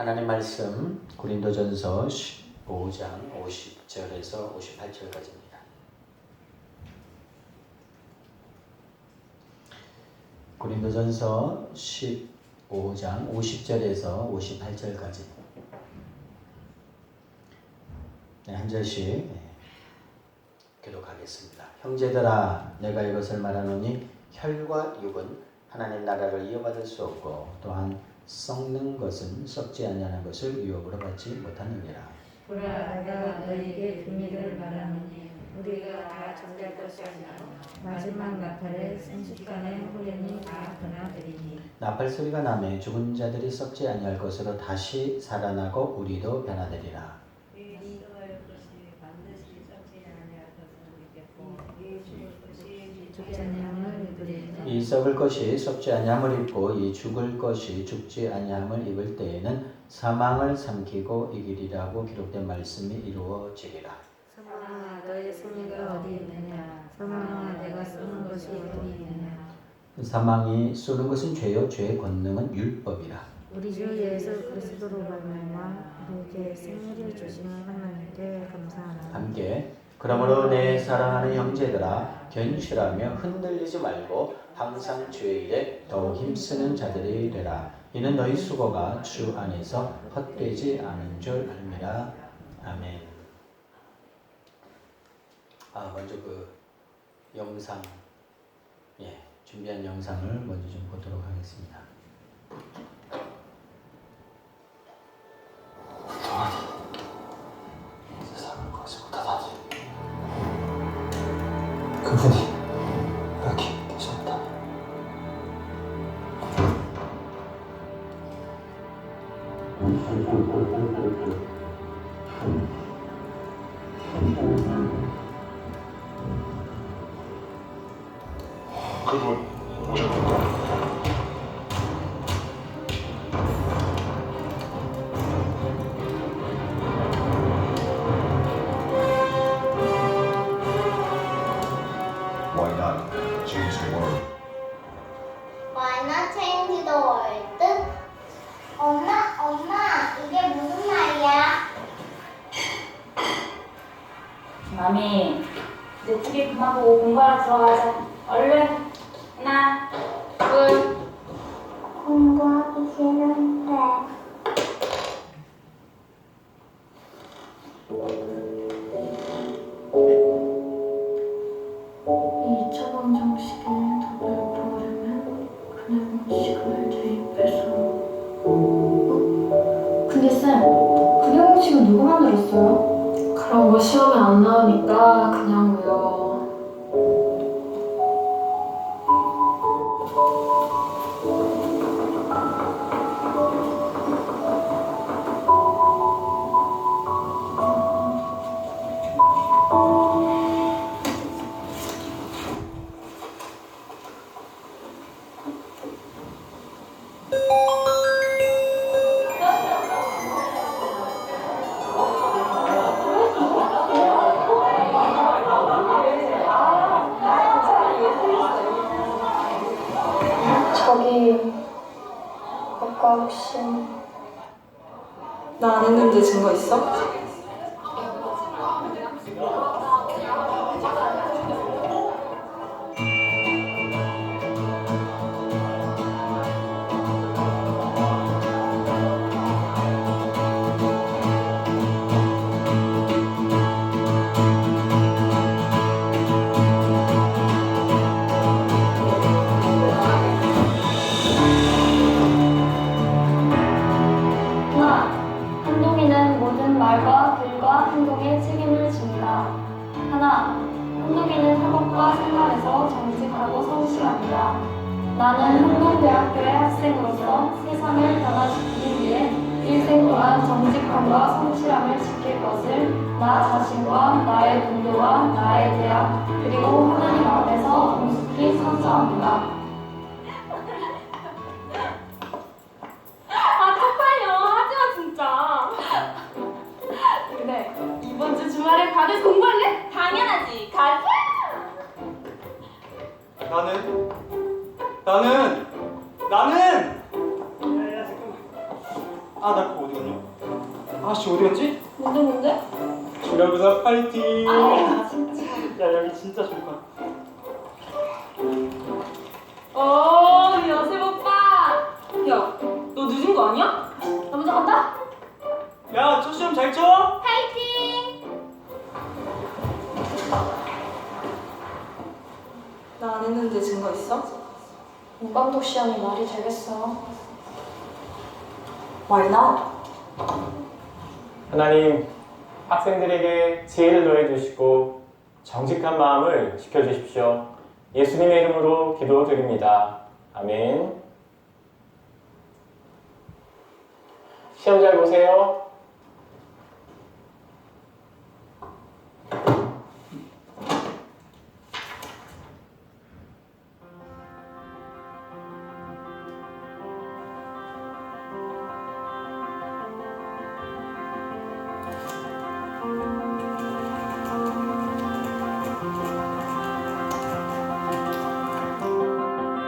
하나님 말씀 고린도전서 15장 50절에서 58절까지입니다. 고린도전서 15장 50절에서 58절까지 한 절씩 교독하겠습니다. 형제들아, 내가 이것을 말하노니 혈과 육은 하나님 나라를 이어받을 수 없고 또한 썩는 것은 썩지 아니하는 것을 유업으로 받지 못하느니라. 보라, 내가 너희에게 비밀을 말하노니 우리가 다 잠잘 것이 아니라 마지막 나팔에 순식간에 후련히 다 변화되리니 나팔 소리가 나매 죽은 자들이 썩지 아니할 것으로 다시 살아나고 우리도 변화되리라. 이 썩을 것이 썩지 아니함을 입고 이 죽을 것이 죽지 아니함을 입을 때에는 사망을 삼키고 이기리라고 기록된 말씀이 이루어지리라. 사망아, 너의 승리가 어디 있느냐? 사망아, 내가 쏘는 것이 어디 있느냐? 사망이 쏘는 것은 죄요, 죄의 권능은 율법이라. 우리 주 예수 그리스도로 말미암아 우리에게 승리를 주신 하나님께 감사하나. 함께 그러므로 내 사랑하는 형제들아, 견실하며 흔들리지 말고 항상 주의 일에 더욱 힘쓰는 자들이 되라. 이는 너희 수고가 주 안에서 헛되지 않은 줄 알미라. 아멘. 먼저 그 영상, 준비한 영상을 먼저 좀 보도록 하겠습니다. 세상을 거지 못하다니 그분이 여기 계셨다. 그분 오셨던가? Why not change the world? Why not change the world? 엄마, 이게 무슨 말이야? 마미, 이제 TV 그만 보고 공부하러 들어가자. 얼른. 하나, 둘. 공부하기 싫은데. 이 차가운 정식에 답을 구하려면 그냥 음식을 대입해서 근데 쌤, 그게 공식은 누가 만들었어요? 그런 거 시험에 안 나오니까 그냥 외워. 저기 아까 혹시 나 안 했는데 증거 있어? 한동이는 모든 말과 글과 행동에 책임을 진다. 하나, 한동이는 학업과 생활에서 정직하고 성실합니다. 나는 한동대학교의 학생으로서 세상을 변화시키기 위해 일생 동안 정직함과 성실함을 지킬 것을 나 자신과 나의 동료와 나의 대학 그리고 하나님 앞에서 엄숙히 선서합니다. 그래, 이번 주 주말에 다들 공부할래? 당연하지, 가자! 나는 야야 잠깐만. 아, 나 그거 어디 갔냐? 아씨, 어디 갔지? 뭔데? 중간고사 파이팅! 아, 진짜. 야, 여기 진짜 좋을 것 같아. 여셉 오빠. 야, 너 늦은 거 아니야? 나 먼저 간다. 야, 첫 시험 잘 쳐? 파이팅. 나 안 했는데 증거 있어? 문감독 시험이 말이 되겠어. Why not? 하나님, 학생들에게 지혜를 더해주시고 정직한 마음을 지켜주십시오. 예수님의 이름으로 기도드립니다. 아멘. 시험 잘 보세요.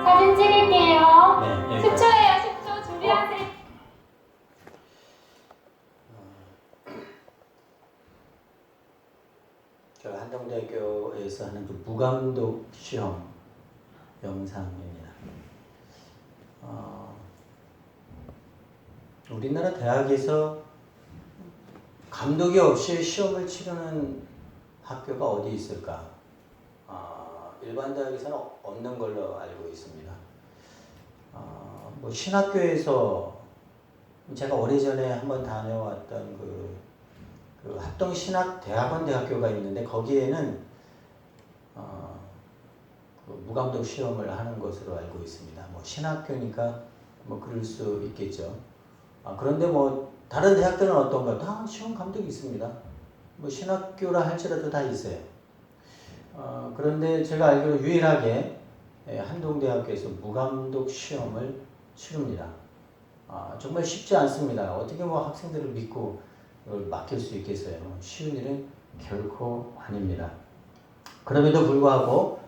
사진 찍을게요. 네, 여기까지. 10초예요. 10초 준비하세요. 저 한동대학교에서 하는 그 무감독 시험 영상입니다. 우리나라 대학에서 감독이 없이 시험을 치르는 학교가 어디 있을까? 일반 대학에서는 없는 걸로 알고 있습니다. 뭐 신학교에서 제가 오래전에 한번 다녀왔던 그 합동신학대학원 대학교가 있는데 거기에는 그 무감독 시험을 하는 것으로 알고 있습니다. 뭐 신학교니까 뭐 그럴 수 있겠죠. 그런데 뭐 다른 대학들은 어떤가? 다 시험 감독이 있습니다. 뭐 신학교라 할지라도 다 있어요. 그런데 제가 알기로 유일하게 한동대학교에서 무감독 시험을 치릅니다. 정말 쉽지 않습니다. 어떻게 뭐 학생들을 믿고 이걸 맡길 수 있겠어요? 쉬운 일은 결코 아닙니다. 그럼에도 불구하고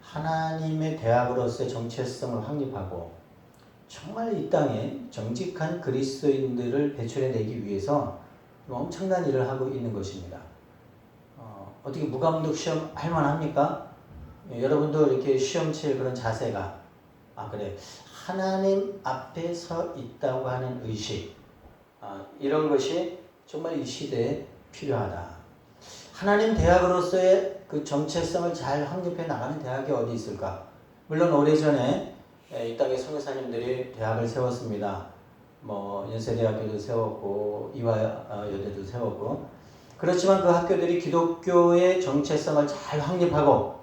하나님의 대학으로서의 정체성을 확립하고 정말 이 땅에 정직한 그리스도인들을 배출해내기 위해서 엄청난 일을 하고 있는 것입니다. 어떻게 무감독 시험 할만합니까? 여러분도 이렇게 시험 칠 그런 자세가 그래 하나님 앞에 서 있다고 하는 의식 이런 것이 정말 이 시대에 필요하다. 하나님 대학으로서의 그 정체성을 잘 확립해 나가는 대학이 어디 있을까? 물론 오래전에 이 땅에 선교사님들이 대학을 세웠습니다. 뭐 연세대학교도 세웠고 이화여대도 세웠고 그렇지만 그 학교들이 기독교의 정체성을 잘 확립하고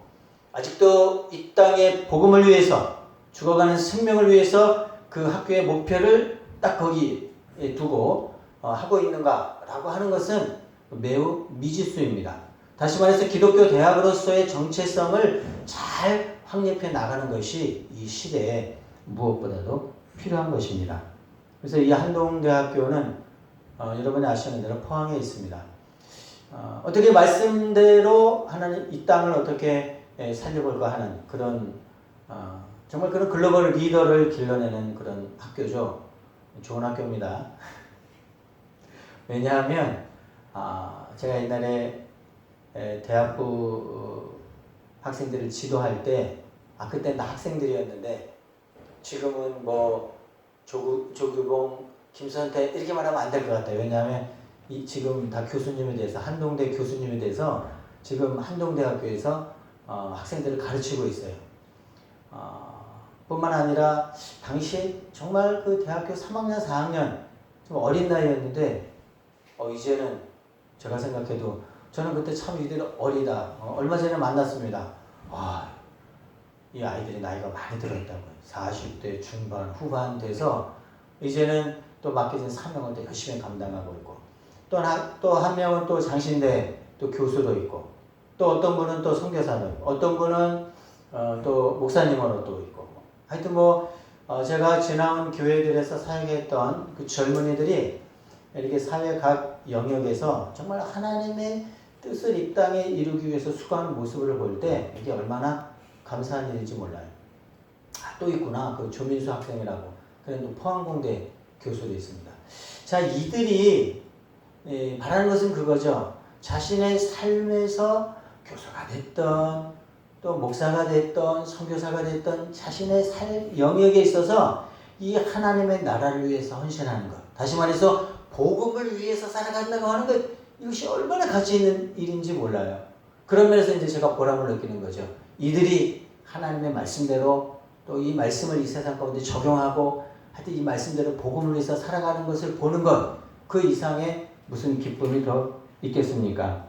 아직도 이 땅의 복음을 위해서 죽어가는 생명을 위해서 그 학교의 목표를 딱 거기 두고 하고 있는가라고 하는 것은 매우 미지수입니다. 다시 말해서 기독교 대학으로서의 정체성을 잘 확립해 나가는 것이 이 시대에 무엇보다도 필요한 것입니다. 그래서 이 한동대학교는 여러분이 아시는 대로 포항에 있습니다. 어떻게 말씀대로 하나님 이 땅을 어떻게 살려볼까 하는 그런 정말 그런 글로벌 리더를 길러내는 그런 학교죠. 좋은 학교입니다. 왜냐하면 제가 옛날에 대학부 학생들을 지도할 때 그때 나 학생들이었는데 지금은 뭐 조규봉, 김선태 이렇게 말하면 안 될 것 같아요. 왜냐하면 지금 다 교수님에 대해서 한동대 교수님에 대해서 지금 한동대학교에서 학생들을 가르치고 있어요. 뿐만 아니라 당시 정말 그 대학교 3학년, 4학년 좀 어린 나이였는데 이제는 제가 생각해도 저는 그때 참 이들이 어리다. 얼마 전에 만났습니다. 이 아이들이 나이가 많이 들었다고요. 40대 중반, 후반 돼서 이제는 또 맡겨진 사명을 또 열심히 감당하고 있고 또 한 명은 또 장신대 또 교수도 있고 또 어떤 분은 또 선교사도 있고 어떤 분은 또 목사님으로 또 있고 하여튼 제가 지나온 교회들에서 사역했던 그 젊은이들이 이렇게 사회 각 영역에서 정말 하나님의 뜻을 이 땅에 이루기 위해서 수고하는 모습을 볼 때 이게 얼마나 감사한 일인지 몰라요. 또 있구나. 그 조민수 학생이라고. 그런 또 포항공대 교수도 있습니다. 자, 이들이 바라는 것은 그거죠. 자신의 삶에서 교사가 됐던 또 목사가 됐던 선교사가 됐던 자신의 영역에 있어서 이 하나님의 나라를 위해서 헌신하는 것. 다시 말해서 복음을 위해서 살아간다고 하는 것. 이것이 얼마나 가치 있는 일인지 몰라요. 그런 면에서 이제 제가 보람을 느끼는 거죠. 이들이 하나님의 말씀대로 또 이 말씀을 이 세상 가운데 적용하고 하여튼 이 말씀대로 복음을 위해서 살아가는 것을 보는 것. 그 이상의 무슨 기쁨이 더 있겠습니까?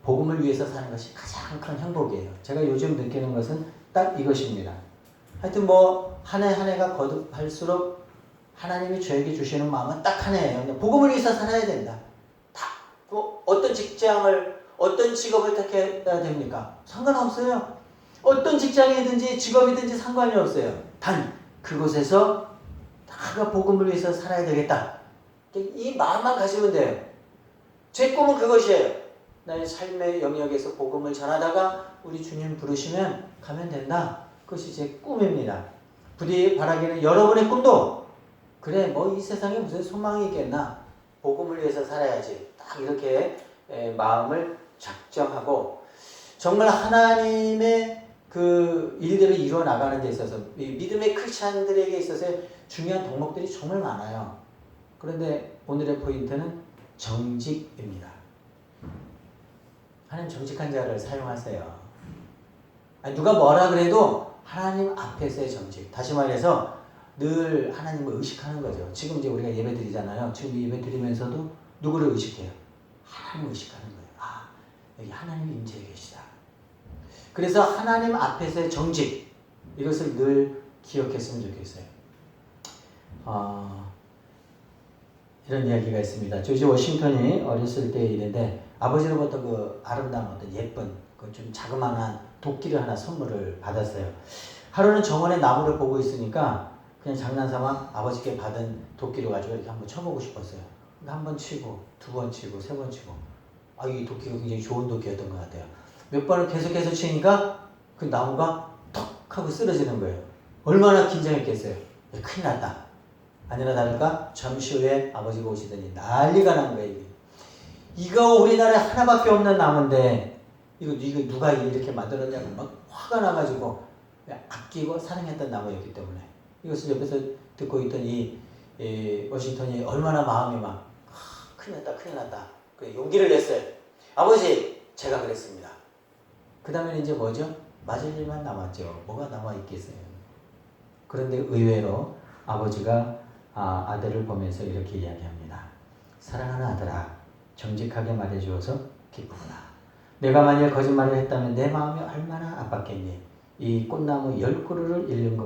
복음을 위해서 사는 것이 가장 큰 행복이에요. 제가 요즘 느끼는 것은 딱 이것입니다. 하여튼 뭐 한 해 한 해가 거듭할수록 하나님이 저에게 주시는 마음은 딱 하나예요. 복음을 위해서 살아야 된다. 다 어떤 직장을 어떤 직업을 택해야 됩니까? 상관없어요. 어떤 직장이든지 직업이든지 상관이 없어요. 단 그곳에서 다가 복음을 위해서 살아야 되겠다. 이 마음만 가지면 돼요. 제 꿈은 그것이에요. 나의 삶의 영역에서 복음을 전하다가 우리 주님 부르시면 가면 된다. 그것이 제 꿈입니다. 부디 바라기는 여러분의 꿈도 그래 뭐 이 세상에 무슨 소망이 있겠나. 복음을 위해서 살아야지. 딱 이렇게 마음을 작정하고 정말 하나님의 그 일들을 이루어 나가는 데 있어서 믿음의 크리스찬들에게 있어서 중요한 덕목들이 정말 많아요. 그런데 오늘의 포인트는 정직입니다. 하나님 정직한 자를 사용하세요. 아니, 누가 뭐라 그래도 하나님 앞에서의 정직. 다시 말해서 늘 하나님을 의식하는 거죠. 지금 이제 우리가 예배 드리잖아요. 지금 예배 드리면서도 누구를 의식해요? 하나님을 의식하는 거예요. 아, 여기 하나님이 임재해 계시다. 그래서 하나님 앞에서의 정직. 이것을 늘 기억했으면 좋겠어요. 이런 이야기가 있습니다. 조지 워싱턴이 어렸을 때의 일인데 아버지로부터 그 아름다운 어떤 예쁜 그 좀 자그마한 도끼를 하나 선물을 받았어요. 하루는 정원의 나무를 보고 있으니까 그냥 장난삼아 아버지께 받은 도끼를 가지고 이렇게 한번 쳐보고 싶었어요. 한 번 치고 두 번 치고 세 번 치고 이 도끼가 굉장히 좋은 도끼였던 것 같아요. 몇 번을 계속해서 치니까 그 나무가 턱 하고 쓰러지는 거예요. 얼마나 긴장했겠어요. 큰일 났다. 아니나 다를까 잠시 후에 아버지가 오시더니 난리가 난 거예요. 이거 우리나라에 하나밖에 없는 나무인데 이거 누가 이렇게 만들었냐고 막 화가 나가지고 아끼고 사랑했던 나무였기 때문에 이것을 옆에서 듣고 있던 이 워싱턴이 얼마나 마음이 막 큰일 났다 그 용기를 냈어요. 아버지 제가 그랬습니다. 그 다음에는 이제 뭐죠? 맞을 일만 남았죠. 뭐가 남아있겠어요. 그런데 의외로 아버지가 아들을 보면서 이렇게 이야기합니다. 사랑하는 아들아, 정직하게 말해주어서 기쁘구나. 내가 만일 거짓말을 했다면 내 마음이 얼마나 아팠겠니? 이 꽃나무 10그루를 잃는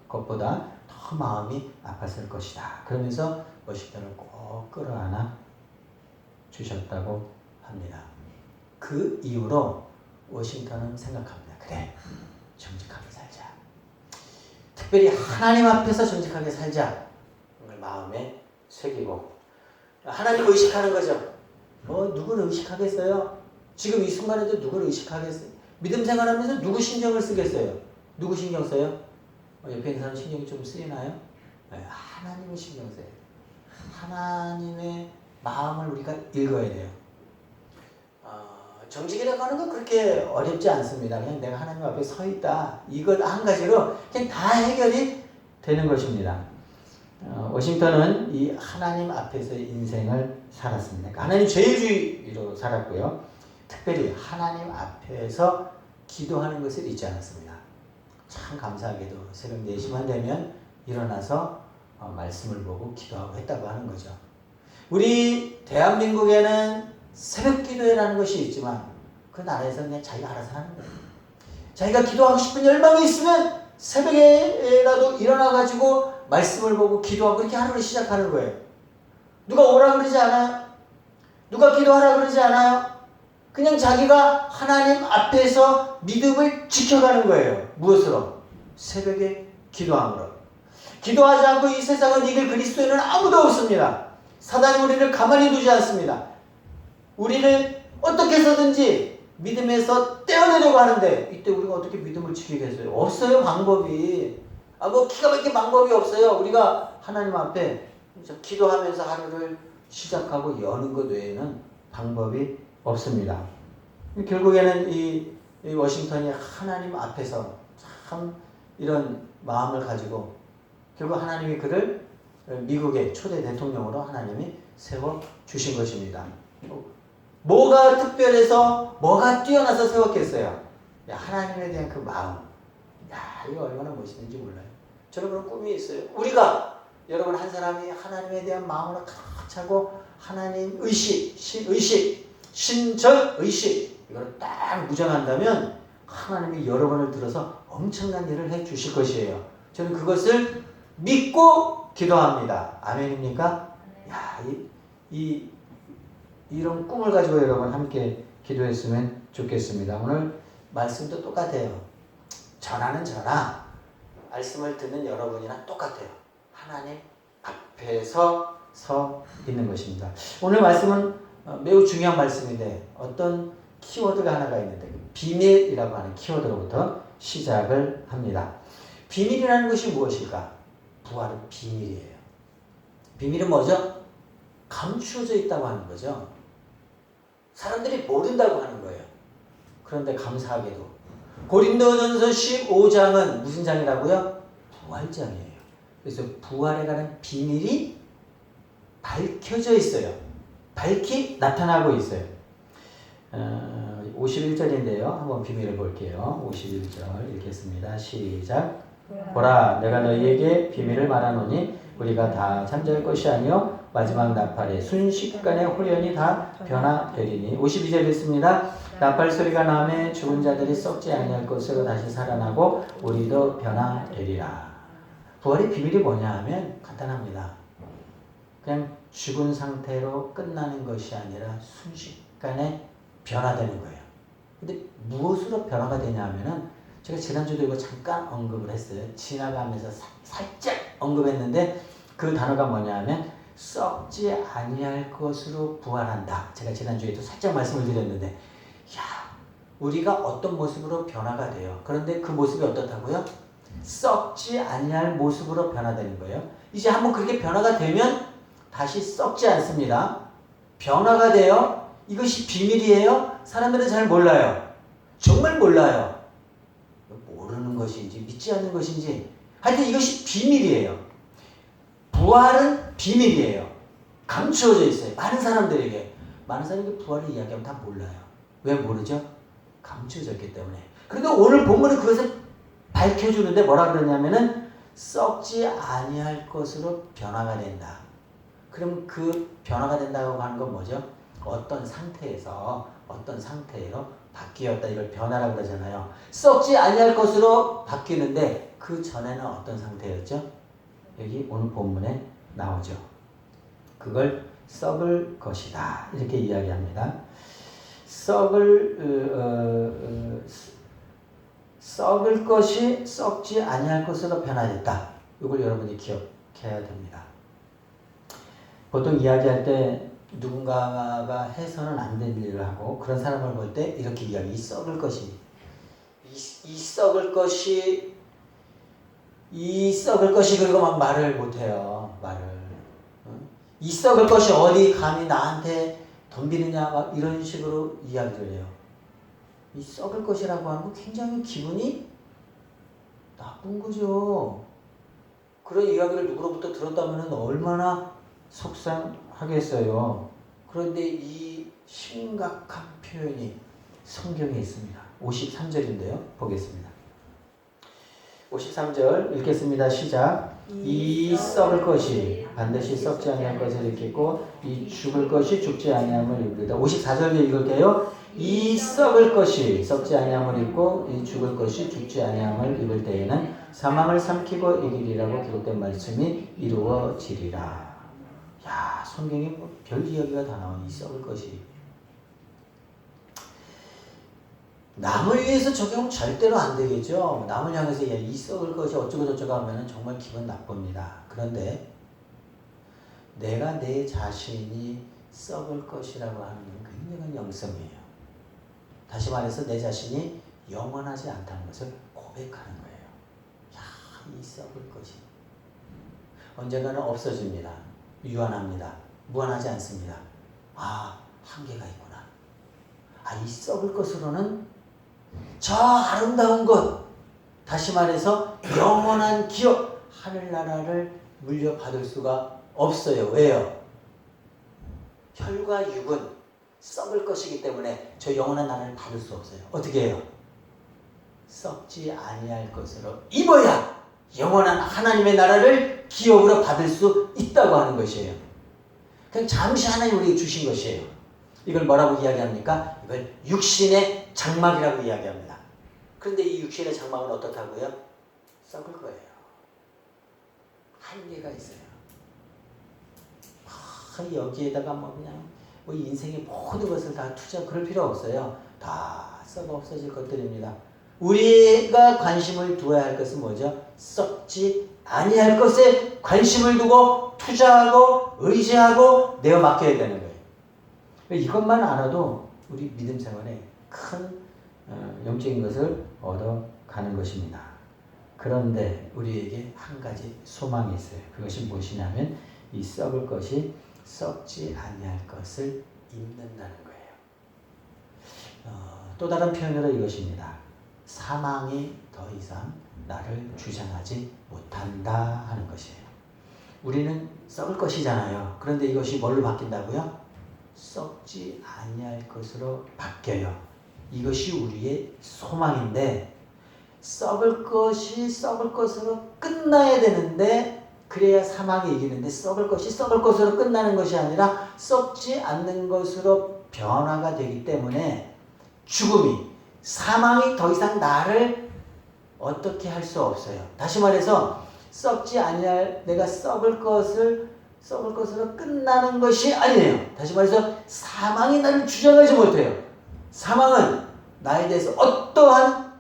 것보다 더 마음이 아팠을 것이다. 그러면서 워싱턴을 꼭 끌어안아 주셨다고 합니다. 그 이후로 워싱턴은 생각합니다. 그래, 정직하게 살자. 특별히 하나님 앞에서 정직하게 살자. 그걸 마음에 새기고 하나님 의식하는 거죠. 누구를 의식하겠어요? 지금 이 순간에도 누구를 의식하겠어요? 믿음 생활하면서 누구 신경을 쓰겠어요? 누구 신경 써요? 옆에 있는 사람 신경이 좀 쓰이나요? 네, 하나님을 신경 써야 돼요. 하나님의 마음을 우리가 읽어야 돼요. 정직이라고 하는 건 그렇게 어렵지 않습니다. 그냥 내가 하나님 앞에 서 있다. 이것 한 가지로 그냥 다 해결이 되는 것입니다. 워싱턴은 이 하나님 앞에서의 인생을 살았습니다. 그러니까 하나님 제일주의로 살았고요. 특별히 하나님 앞에서 기도하는 것을 잊지 않았습니다. 참 감사하게도 새벽 4시만 되면 일어나서 말씀을 보고 기도하고 했다고 하는 거죠. 우리 대한민국에는 새벽 기도회라는 것이 있지만 그 나라에서 그냥 자기가 알아서 하는 거예요. 자기가 기도하고 싶은 열망이 있으면 새벽에라도 일어나가지고 말씀을 보고 기도하고 그렇게 하루를 시작하는 거예요. 누가 오라 그러지 않아요? 누가 기도하라 그러지 않아요? 그냥 자기가 하나님 앞에서 믿음을 지켜가는 거예요. 무엇으로? 새벽에 기도함으로. 기도하지 않고 이 세상을 이길 그리스도인은 아무도 없습니다. 사단이 우리를 가만히 두지 않습니다. 우리를 어떻게 해서든지 믿음에서 떼어내려고 하는데 이때 우리가 어떻게 믿음을 지키겠어요? 없어요, 방법이. 기가 막힌 방법이 없어요. 우리가 하나님 앞에 그래서 기도하면서 하루를 시작하고 여는 것 외에는 방법이 없습니다. 결국에는 이 워싱턴이 하나님 앞에서 참 이런 마음을 가지고 결국 하나님이 그를 미국의 초대 대통령으로 하나님이 세워 주신 것입니다. 뭐가 특별해서 뭐가 뛰어나서 세웠겠어요? 하나님에 대한 그 마음. 이거 얼마나 멋있는지 몰라요. 저는 그런 꿈이 있어요. 우리가 여러분 한 사람이 하나님에 대한 마음으로 가득 차고 하나님 의식, 신절 의식 이걸 딱 무장한다면 하나님이 여러분을 들어서 엄청난 일을 해 주실 것이에요. 저는 그것을 믿고 기도합니다. 아멘입니까? 이런 꿈을 가지고 여러분 함께 기도했으면 좋겠습니다. 오늘 말씀도 똑같아요. 전하는 전하, 말씀을 듣는 여러분이랑 똑같아요. 하나님 앞에서 서 있는 것입니다. 오늘 말씀은 매우 중요한 말씀인데 어떤 키워드가 하나가 있는데 비밀이라고 하는 키워드로부터 시작을 합니다. 비밀이라는 것이 무엇일까? 부활은 비밀이에요. 비밀은 뭐죠? 감추어져 있다고 하는 거죠. 사람들이 모른다고 하는 거예요. 그런데 감사하게도 고린도전서 15장은 무슨 장이라고요? 부활장이에요. 그래서 부활에 관한 비밀이 밝혀져 있어요. 밝히 나타나고 있어요. 51절인데요. 한번 비밀을 볼게요. 51절 읽겠습니다. 시작. 보라, 내가 너희에게 비밀을 말하노니 우리가 다 잠잘 것이 아니요 마지막 나팔에 순식간에 홀연히 다 변화되리니. 52절 읽습니다. 나팔 소리가 나매 죽은 자들이 썩지 아니할 것으로 다시 살아나고 우리도 변화되리라. 부활의 비밀이 뭐냐 하면 간단합니다. 그냥 죽은 상태로 끝나는 것이 아니라 순식간에 변화되는 거예요. 근데 무엇으로 변화가 되냐 하면은 제가 지난주도 이거 잠깐 언급을 했어요. 지나가면서 살짝 언급했는데 그 단어가 뭐냐 하면 썩지 아니할 것으로 부활한다. 제가 지난주에도 살짝 말씀을 드렸는데 우리가 어떤 모습으로 변화가 돼요. 그런데 그 모습이 어떻다고요? 썩지 아니할 모습으로 변화되는 거예요. 이제 한번 그렇게 변화가 되면 다시 썩지 않습니다. 변화가 돼요. 이것이 비밀이에요. 사람들은 잘 몰라요. 정말 몰라요. 모르는 것인지 믿지 않는 것인지 하여튼 이것이 비밀이에요. 부활은 비밀이에요. 감추어져 있어요. 많은 사람들에게 부활을 이야기하면 다 몰라요. 왜 모르죠? 감추어졌기 때문에. 그런데 오늘 본문은 그것을 밝혀주는데 뭐라 그러냐면은 썩지 아니할 것으로 변화가 된다. 그럼 그 변화가 된다고 하는 건 뭐죠? 어떤 상태에서 어떤 상태로 바뀌었다. 이걸 변화라고 그러잖아요. 썩지 아니할 것으로 바뀌는데 그 전에는 어떤 상태였죠? 여기 오늘 본문에 나오죠. 그걸 썩을 것이다. 이렇게 이야기합니다. 썩을 것이 썩지 아니할 것으로 변화됐다. 이걸 여러분이 기억해야 됩니다. 보통 이야기할 때 누군가가 해서는 안 될 일을 하고 그런 사람을 볼 때 이렇게 이야기, 이 썩을 것이 그리고 막 말을 못해요. 이 썩을 것이 어디 감히 나한테 덤비느냐 막 이런 식으로 이야기를 해요. 이 썩을 것이라고 하는 건 굉장히 기분이 나쁜 거죠. 그런 이야기를 누구로부터 들었다면 얼마나 속상하겠어요. 그런데 이 심각한 표현이 성경에 있습니다. 53절인데요. 보겠습니다. 53절 읽겠습니다. 시작. 이 썩을 것이 반드시 썩지 아니할 것을 읽겠고 이 죽을 것이 죽지 아니함을 입으리다. 54절 읽을게요. 이 썩을 것이 썩지 아니함을 입고 이 죽을 것이 죽지 아니함을 입을 때에는 사망을 삼키고 이기리라고 기록된 말씀이 이루어지리라. 성경에 뭐 별 이야기가 다 나오니 이 썩을 것이. 남을 위해서 적용 절대로 안 되겠죠. 남을 향해서 이 썩을 것이 어쩌고 저쩌고 하면 정말 기분 나쁩니다. 그런데 내가 내 자신이 썩을 것이라고 하는 건 굉장한 영성이에요. 다시 말해서 내 자신이 영원하지 않다는 것을 고백하는 거예요. 이 썩을 것이 언젠가는 없어집니다. 유한합니다. 무한하지 않습니다. 아, 한계가 있구나. 아, 이 썩을 것으로는 저 아름다운 것, 다시 말해서 영원한 기업, 하늘나라를 물려받을 수가 없어요. 왜요? 혈과 육은 썩을 것이기 때문에 저 영원한 나라를 받을 수 없어요. 어떻게 해요? 썩지 아니할 것으로 입어야 영원한 하나님의 나라를 기업으로 받을 수 있다고 하는 것이에요. 그냥 잠시 하나님 우리에게 주신 것이에요. 이걸 뭐라고 이야기합니까? 이걸 육신의 장막이라고 이야기합니다. 그런데 이 육신의 장막은 어떻다고요? 썩을 거예요. 한계가 있어요. 여기에다가 뭐 그냥 뭐 인생의 모든 것을 다 투자 그럴 필요 없어요. 다 썩어 없어질 것들입니다. 우리가 관심을 두어야 할 것은 뭐죠? 썩지 아니할 것에 관심을 두고 투자하고 의지하고 내어 맡겨야 되는 거예요. 이것만 알아도 우리 믿음 생활에 큰 영적인 것을 얻어가는 것입니다. 그런데 우리에게 한 가지 소망이 있어요. 그것이 무엇이냐면 이 썩을 것이 썩지 아니할 것을 입는다는 거예요. 또 다른 표현으로 이것입니다. 사망이 더 이상 나를 주장하지 못한다 하는 것이에요. 우리는 썩을 것이잖아요. 그런데 이것이 뭘로 바뀐다고요? 썩지 아니할 것으로 바뀌어요. 이것이 우리의 소망인데 썩을 것이 썩을 것으로 끝나야 되는데 그래야 사망이 이기는데 썩을 것이 썩을 것으로 끝나는 것이 아니라 썩지 않는 것으로 변화가 되기 때문에 죽음이 사망이 더 이상 나를 어떻게 할 수 없어요. 다시 말해서 썩지 아니할 내가 썩을 것으로 끝나는 것이 아니에요. 다시 말해서 사망이 나를 주장하지 못해요. 사망은 나에 대해서 어떠한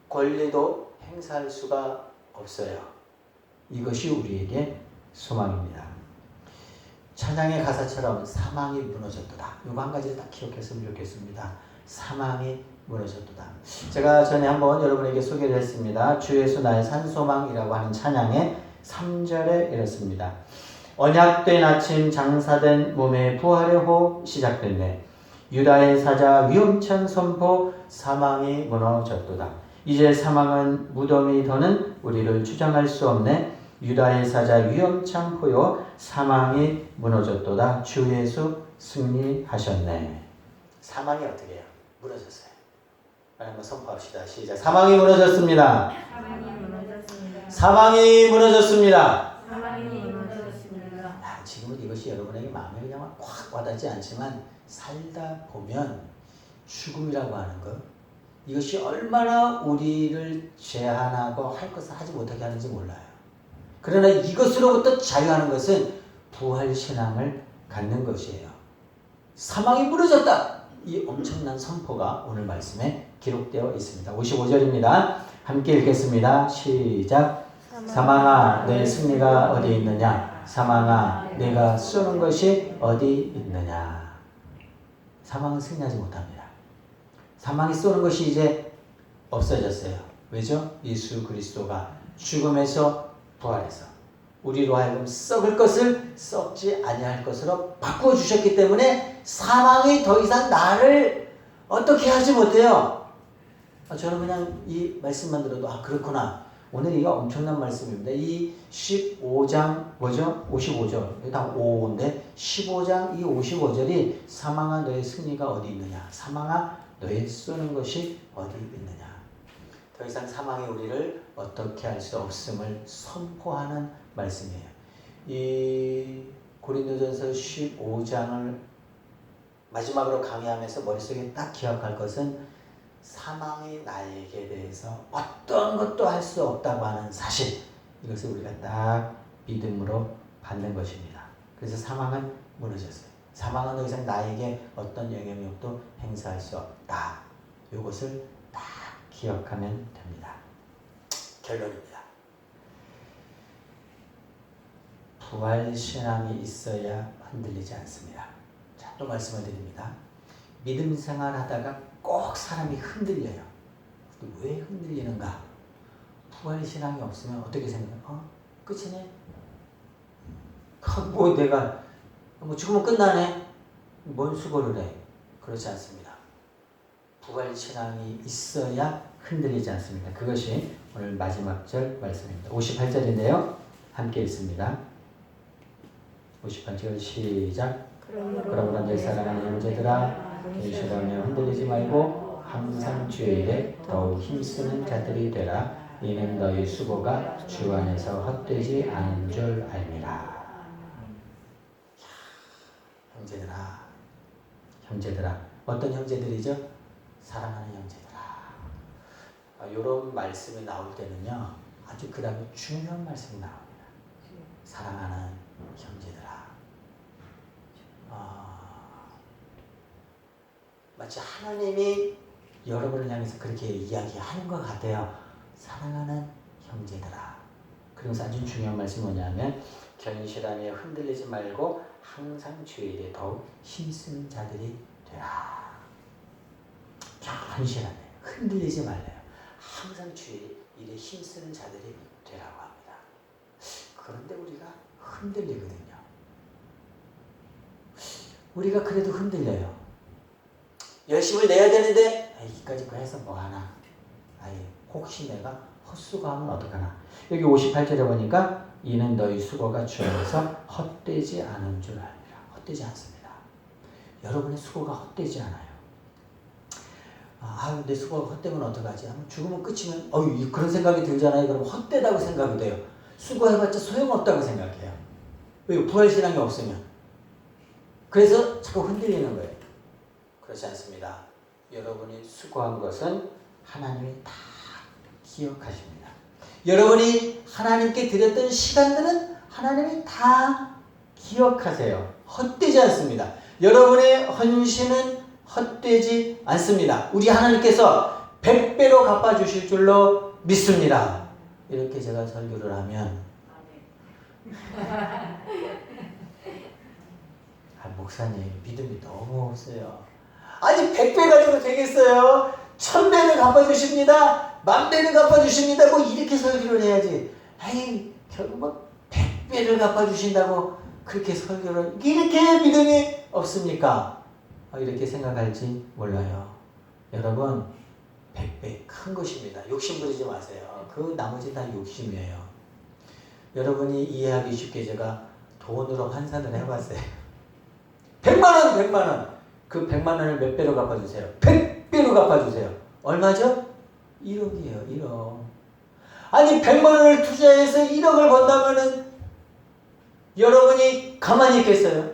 권리도 행사할 수가 없어요. 이것이 우리에게 소망입니다. 찬양의 가사처럼 사망이 무너졌도다. 이거 한 가지를 딱 기억했으면 좋겠습니다. 사망이 무너졌도다. 제가 전에 한번 여러분에게 소개를 했습니다. 주 예수 나의 산소망이라고 하는 찬양의 3절에 이렇습니다. 언약된 아침 장사된 몸의 부활의 호 시작됐네. 유다의 사자 위험찬 선포 사망이 무너졌도다. 이제 사망은 무덤이 더는 우리를 주장할 수 없네. 유다의 사자 위험찬 포요 사망이 무너졌도다. 주 예수 승리하셨네. 사망이 어떻게 해요? 무너졌어요. 한번 선포합시다. 시작. 사망이 무너졌습니다. 사망이 무너졌습니다. 사망이 무너졌습니다. 사망이 무너졌습니다. 지금은 이것이 여러분에게 마음에 그냥 확 와닿지 않지만 살다 보면 죽음이라고 하는 것, 이것이 얼마나 우리를 제한하고 할 것을 하지 못하게 하는지 몰라요. 그러나 이것으로부터 자유하는 것은 부활신앙을 갖는 것이에요. 사망이 무너졌다. 이 엄청난 선포가 오늘 말씀에 기록되어 있습니다. 55절입니다. 함께 읽겠습니다. 시작. 사망아 내 승리가 어디 있느냐. 사망아 내가 쏘는 것이 어디 있느냐. 사망은 승리하지 못합니다. 사망이 쏘는 것이 이제 없어졌어요. 왜죠? 예수 그리스도가 죽음에서 부활해서 우리로 하여금 썩을 것을 썩지 아니할 것으로 바꾸어 주셨기 때문에 사망이 더 이상 나를 어떻게 하지 못해요. 저는 그냥 이 말씀만 들어도 그렇구나. 오늘 이거 엄청난 말씀입니다. 이 15장 뭐죠? 55절. 여기 다 5인데 15장 이 55절이 사망아 너의 승리가 어디 있느냐. 사망아 너의 쏘는 것이 어디 있느냐. 더 이상 사망이 우리를 어떻게 할 수 없음을 선포하는 말씀이에요. 이 고린도전서 15장을 마지막으로 강의하면서 머릿속에 딱 기억할 것은 사망이 나에게 대해서 어떤 것도 할 수 없다고 하는 사실, 이것을 우리가 딱 믿음으로 받는 것입니다. 그래서 사망은 무너졌어요. 사망은 더 이상 나에게 어떤 영향력도 행사할 수 없다. 이것을 딱 기억하면 됩니다. 결론입니다. 부활신앙이 있어야 흔들리지 않습니다. 자, 또 말씀을 드립니다. 믿음 생활하다가 꼭 사람이 흔들려요. 왜 흔들리는가? 부활신앙이 없으면 어떻게 생각해요? 끝이네? 뭐 내가 뭐 죽으면 끝나네. 뭔 수고를 해. 그렇지 않습니다. 부활신앙이 있어야 흔들리지 않습니다. 그것이 오늘 마지막 절 말씀입니다. 58절인데요. 함께 읽습니다. 58절 시작. 그러므로 내 사랑하는 형제들아 근실하며 흔들리지 말고 항상 주의 일에 더욱 힘쓰는 자들이 되라. 이는 너희 수고가 주 안에서 헛되지 않은 줄 알미라. 형제들아 어떤 형제들이죠? 사랑하는 형제들아. 이런 말씀이 나올 때는요 아주 그 다음에 중요한 말씀이 나옵니다. 사랑하는 형제들아. 마치 하나님이 여러분을 향해서 그렇게 이야기하는 것 같아요. 사랑하는 형제들아. 그러면서 아주 중요한 말씀이 뭐냐면 견실하며 흔들리지 말고 항상 주의 일에 더욱 힘쓰는 자들이 되라. 견실하며 흔들리지 말래요. 항상 주의 일에 힘쓰는 자들이 되라고 합니다. 그런데 우리가 흔들리거든요. 우리가 그래도 흔들려요. 열심을 내야 되는데 이까짓 거 해서 뭐하나. 혹시 내가 헛수고하면 어떡하나. 여기 58절에 보니까 이는 너희 수고가 주 안에서 헛되지 않은 줄 알미라. 헛되지 않습니다. 여러분의 수고가 헛되지 않아요. 내 수고가 헛되면 어떡하지? 죽으면 끝이면 그런 생각이 들잖아요. 그럼 헛되다고 생각이 돼요. 수고해봤자 소용없다고 생각해요. 왜? 부활신앙이 없으면. 그래서 자꾸 흔들리는 거예요. 그렇지 않습니다. 여러분이 수고한 것은 하나님이 다 기억하십니다. 여러분이 하나님께 드렸던 시간들은 하나님이 다 기억하세요. 헛되지 않습니다. 여러분의 헌신은 헛되지 않습니다. 우리 하나님께서 100배로 갚아주실 줄로 믿습니다. 이렇게 제가 설교를 하면 목사님 믿음이 너무 없어요. 아니 100배 가지고 되겠어요? 1000배는 갚아주십니다. 10,000배는 갚아주십니다. 뭐 이렇게 설교를 해야지. 결국 뭐 100배를 갚아주신다고 그렇게 설교를 이렇게 믿음이 없습니까? 이렇게 생각할지 몰라요. 여러분 100배 큰 것입니다. 욕심 부리지 마세요. 그 나머지 다 욕심이에요. 여러분이 이해하기 쉽게 제가 돈으로 환산을 해봤어요. 100만원 100만원. 그 100만원을 몇 배로 갚아주세요? 100배로 갚아주세요. 얼마죠? 1억이에요. 1억. 아니 100만원을 투자해서 1억을 번다면은 여러분이 가만히 있겠어요?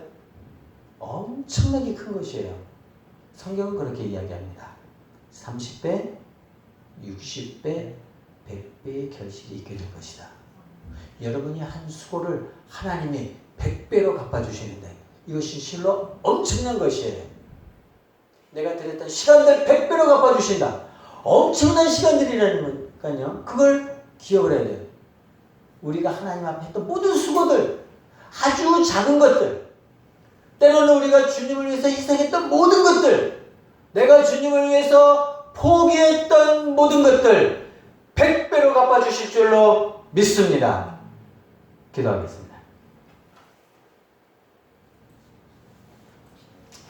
엄청나게 큰 것이에요. 성경은 그렇게 이야기합니다. 30배, 60배, 100배의 결실이 있게 될 것이다. 여러분이 한 수고를 하나님이 100배로 갚아주시는데 이것이 실로 엄청난 것이에요. 내가 드렸던 시간들 100배로 갚아주신다. 엄청난 시간들이라니까요. 그걸 기억을 해야 돼요. 우리가 하나님 앞에 했던 모든 수고들, 아주 작은 것들, 때로는 우리가 주님을 위해서 희생했던 모든 것들, 내가 주님을 위해서 포기했던 모든 것들 100배로 갚아주실 줄로 믿습니다. 기도하겠습니다.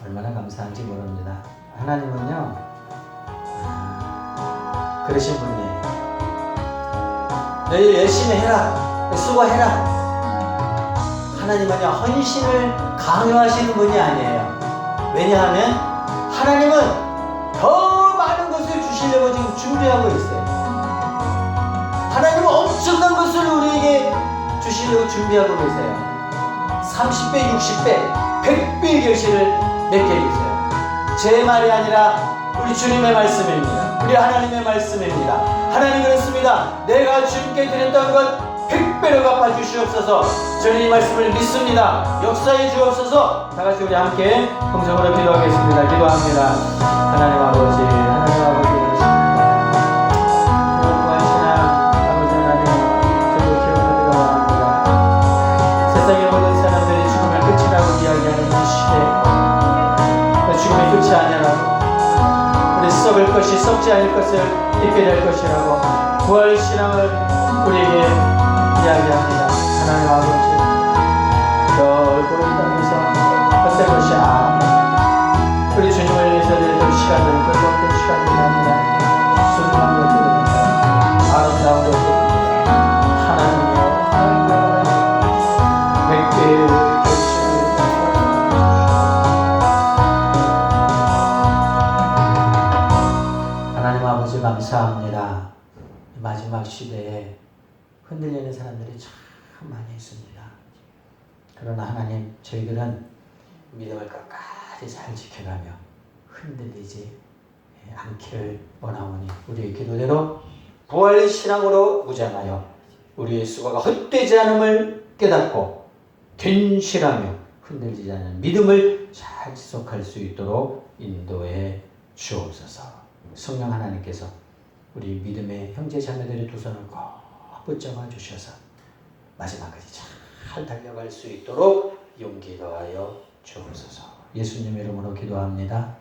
얼마나 감사한지 모릅니다. 하나님은요 그러신 분이에요. 너희 열심히 해라, 수고해라. 하나님은요 헌신을 강요하시는 분이 아니에요. 왜냐하면 하나님은 더 많은 것을 주시려고 지금 준비하고 있어요. 하나님은 엄청난 것을 우리에게 주시려고 준비하고 계세요. 30배, 60배, 100배의 결실을 맺게 해주세요. 제 말이 아니라 우리 주님의 말씀입니다. 우리 하나님의 말씀입니다. 하나님 그렇습니다. 내가 주님께 드렸던 것 100배로 갚아주시옵소서. 저는 이 말씀을 믿습니다. 역사해 주옵소서. 다같이 우리 함께 동성으로 기도하겠습니다. 기도합니다. 하나님 아버지, 하나님 아버지 부활신앙 아버지 하나님 저도 기억하기를 원합니다. 세상의 모든 사람들이 죽음의 끝이라고 이야기하는 이 시대, 죽음의 끝이 아니라고, 우리 썩을 것이 썩지 않을 것을 입게 될 것이라고 부활신앙을 우리에게 이야기합니다. 하나님 아버지 것이 우리 주님을 위해서 드렸던 시간들은 별로 시간이 아니라 소중한 것들입니다. 아름다운 것들입니다. 하나님이여 하나님의 100배의 결실을 하나님 아버지 감사합니다. 마지막 시대에 흔들리는 사람들이 참 많이 있습니다. 그러나 하나님, 저희들은 믿음을 끝까지 잘 지켜가며 흔들리지 않기를 원하오니 우리의 기도대로 부활의 신앙으로 무장하여 우리의 수고가 헛되지 않음을 깨닫고 견실하며 흔들리지 않는 믿음을 잘 지속할 수 있도록 인도해 주옵소서. 성령 하나님께서 우리 믿음의 형제 자매들의 두 손을 꼭 붙잡아 주셔서 마지막까지 잘 달려갈 수 있도록 용기 더하여 주옵소서. 예수님 이름으로 기도합니다.